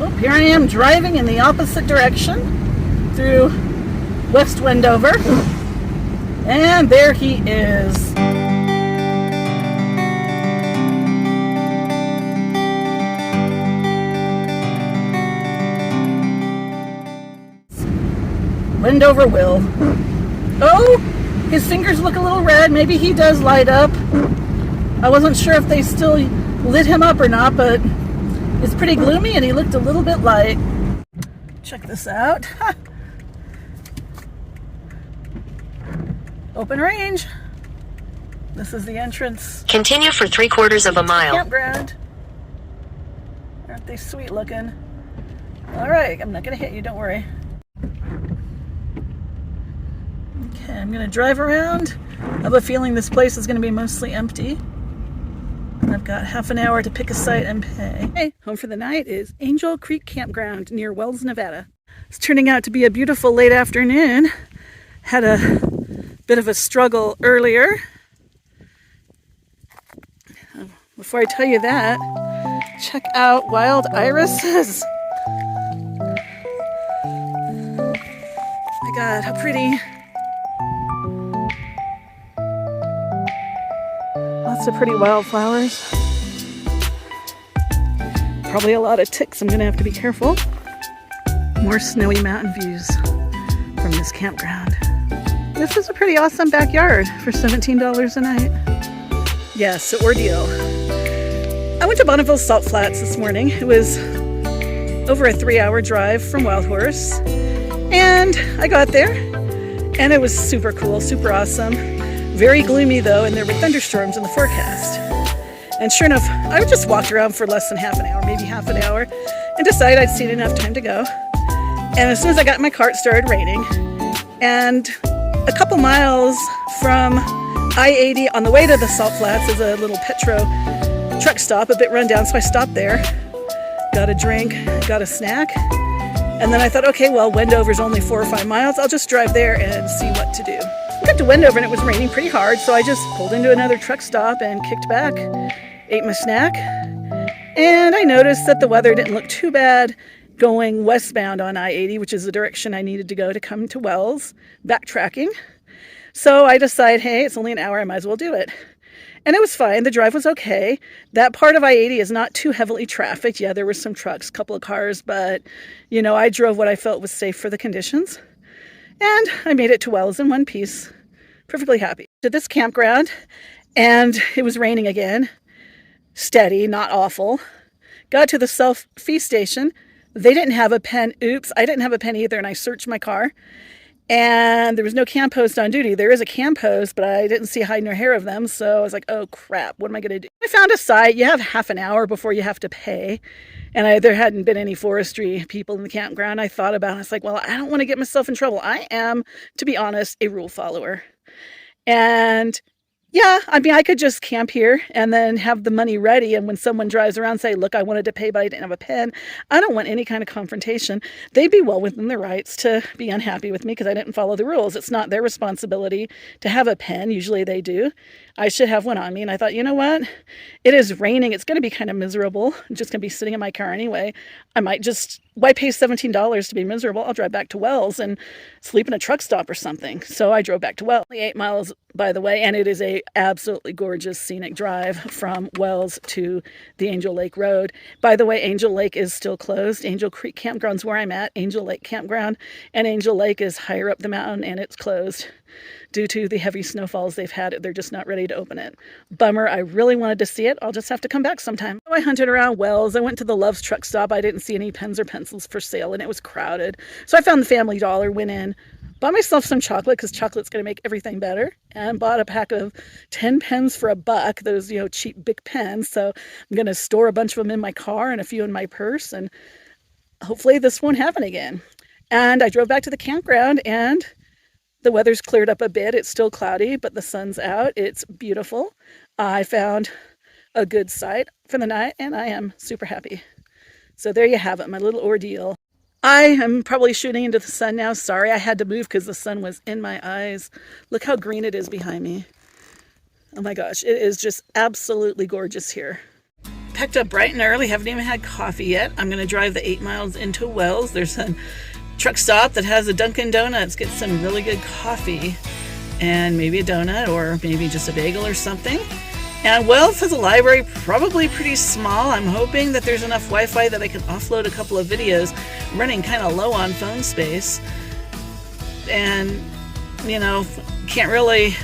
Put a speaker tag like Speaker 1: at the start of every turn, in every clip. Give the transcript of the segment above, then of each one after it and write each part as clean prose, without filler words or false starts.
Speaker 1: Well, here I am driving in the opposite direction through West Wendover, and there he is. Wendover Will. Oh, his fingers look a little red. Maybe he does light up. I wasn't sure if they still lit him up or not, but it's pretty gloomy and he looked a little bit light. Check this out. Open range. This is the entrance.
Speaker 2: Continue for 3/4 of a mile.
Speaker 1: Campground. Aren't they sweet looking? All right, I'm not gonna hit you, don't worry. Okay, I'm gonna drive around. I have a feeling this place is gonna be mostly empty. I've got half an hour to pick a site and pay. Hey, home for the night is Angel Creek Campground near Wells, Nevada. It's turning out to be a beautiful late afternoon. Had a bit of a struggle earlier. Before I tell you that, check out wild irises. My God, how pretty. Lots of pretty wildflowers. Probably a lot of ticks. I'm gonna have to be careful. More snowy mountain views from this campground. This is a pretty awesome backyard for $17 a night. Yes, ordeal. I went to Bonneville Salt Flats this morning. It was over a 3-hour drive from Wild Horse. And I got there and it was super cool, super awesome. Very gloomy though, and there were thunderstorms in the forecast. And sure enough, I just walked around for less than half an hour, maybe half an hour, and decided I'd seen enough time to go. And as soon as I got in my car, it started raining. And a couple miles from I-80 on the way to the Salt Flats is a little Petro truck stop, a bit run down, so I stopped there, got a drink, got a snack, and then I thought, okay, well, Wendover's only 4 or 5 miles, I'll just drive there and see what to do. I got to Wendover and it was raining pretty hard, so I just pulled into another truck stop and kicked back, ate my snack, and I noticed that the weather didn't look too bad going westbound on I-80, which is the direction I needed to go to come to Wells, backtracking. So I decided, hey, it's only an hour, I might as well do it. And it was fine. The drive was okay. That part of I-80 is not too heavily trafficked. Yeah, there were some trucks, a couple of cars, but, you know, I drove what I felt was safe for the conditions. And I made it to Wells in one piece. Perfectly happy. To this campground, and it was raining again. Steady, not awful. Got to the self-fee station. They didn't have a pen. Oops, I didn't have a pen either, and I searched my car. And there was no camp host on duty. There is a camp host, but I didn't see hide nor hair of them. So I was like, oh crap, what am I going to do? I found a site. You have half an hour before you have to pay. And there hadn't been any forestry people in the campground. I thought about it. I was like, well, I don't want to get myself in trouble. I am, to be honest, a rule follower. And yeah, I mean, I could just camp here and then have the money ready. And when someone drives around, say, look, I wanted to pay, but I didn't have a pen. I don't want any kind of confrontation. They'd be well within their rights to be unhappy with me because I didn't follow the rules. It's not their responsibility to have a pen. Usually they do. I should have one on me. And I thought, you know what? It is raining. It's going to be kind of miserable. I'm just going to be sitting in my car anyway. I might just, why pay $17 to be miserable? I'll drive back to Wells and sleep in a truck stop or something. So I drove back to Wells. 8 miles, by the way, and it is a absolutely gorgeous scenic drive from Wells to the Angel Lake Road. By the way, Angel Lake is still closed. Angel Creek Campground's where I'm at, Angel Lake Campground, and Angel Lake is higher up the mountain and it's closed due to the heavy snowfalls they've had. They're just not ready to open it. Bummer. I really wanted to see it. I'll just have to come back sometime. So I hunted around Wells. I went to the Love's truck stop. I didn't see any pens or pencils for sale and it was crowded. So I found the Family Dollar, went in, bought myself some chocolate because chocolate's going to make everything better, and bought a pack of 10 pens for $1, those, you know, cheap big pens. So I'm going to store a bunch of them in my car and a few in my purse, and hopefully this won't happen again. And I drove back to the campground and the weather's cleared up a bit. It's still cloudy, but the sun's out. It's beautiful. I found a good site for the night and I am super happy. So there you have it, my little ordeal. I am probably shooting into the sun now. Sorry, I had to move because the sun was in my eyes. Look how green it is behind me. Oh my gosh, it is just absolutely gorgeous here. packed up bright and early, haven't even had coffee yet. I'm going to drive the 8 miles into Wells. There's a truck stop that has a Dunkin' Donuts. Get some really good coffee and maybe a donut or maybe just a bagel or something. And Wells has a library, probably pretty small. I'm hoping that there's enough Wi-Fi that I can offload a couple of videos. I'm running kind of low on phone space. And, you know, can't really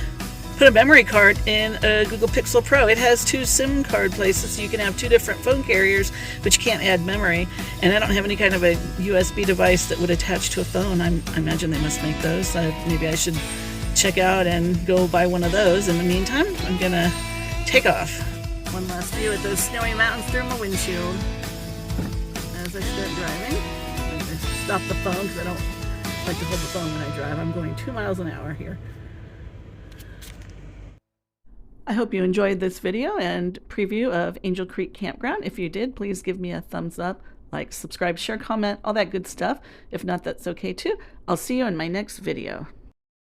Speaker 1: put a memory card in a Google Pixel Pro. It has 2 SIM card places, so you can have 2 different phone carriers, but you can't add memory. And I don't have any kind of a USB device that would attach to a phone. I imagine they must make those. Maybe I should check out and go buy one of those. In the meantime, I'm gonna take off. One last view at those snowy mountains through my windshield. As I start driving, I stop the phone because I don't like to hold the phone when I drive. I'm going 2 miles an hour here. I hope you enjoyed this video and preview of Angel Creek Campground. If you did, please give me a thumbs up, like, subscribe, share, comment, all that good stuff. If not, that's okay too. I'll see you in my next video.